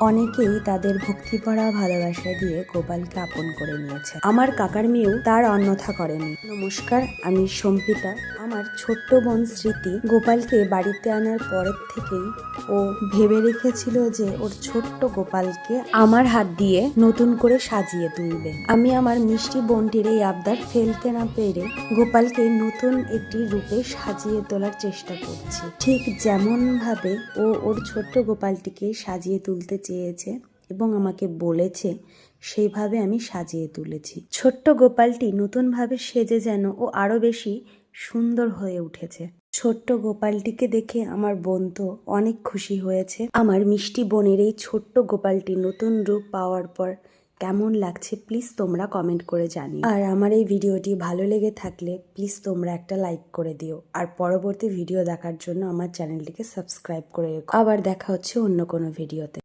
অনেকেই তাদের ভক্তিভরা ভালোবাসা দিয়ে গোপালকে আপন করে নিয়েছে। আমার কাকার মেয়েও তার অন্যথা করেনি। নমস্কার, আমি সম্পিতা। আমার ছোট্ট বোন স্মৃতি গোপালকে বাড়িতে আনার পরের থেকেই ও ভেবে রেখেছিল যে ওর ছোট্ট গোপালকে আমার হাত দিয়ে নতুন করে সাজিয়ে তুলবে। আমি আমার মিষ্টি বোনটির এই আবদার ফেলতে না পেরে গোপালকে নতুন একটি রূপে সাজিয়ে তোলার চেষ্টা করছি, ঠিক যেমন ভাবে ও ওর ছোট্ট গোপালটিকে সাজিয়ে তুলতে চেয়েছে এবং আমাকে বলেছে সেইভাবে আমি সাজিয়ে তুলেছি। ছোট্ট গোপালটি নতুনভাবে সেজে যেন ও আরো বেশি সুন্দর হয়ে উঠেছে। ছোট্ট গোপালটিকে দেখে আমার বোন তো অনেক খুশি হয়েছে। আমার মিষ্টি বোনের এই ছোট্ট গোপালটি নতুন রূপ পাওয়ার পর কেমন লাগছে প্লিজ তোমরা কমেন্ট করে জানিও। আর আমার এই ভিডিওটি ভালো লেগে থাকলে প্লিজ তোমরা একটা লাইক করে দিও। আর পরবর্তী ভিডিও দেখার জন্য আমার চ্যানেলটিকে সাবস্ক্রাইব করে রেখো। আবার দেখা হচ্ছে অন্য কোনো ভিডিওতে।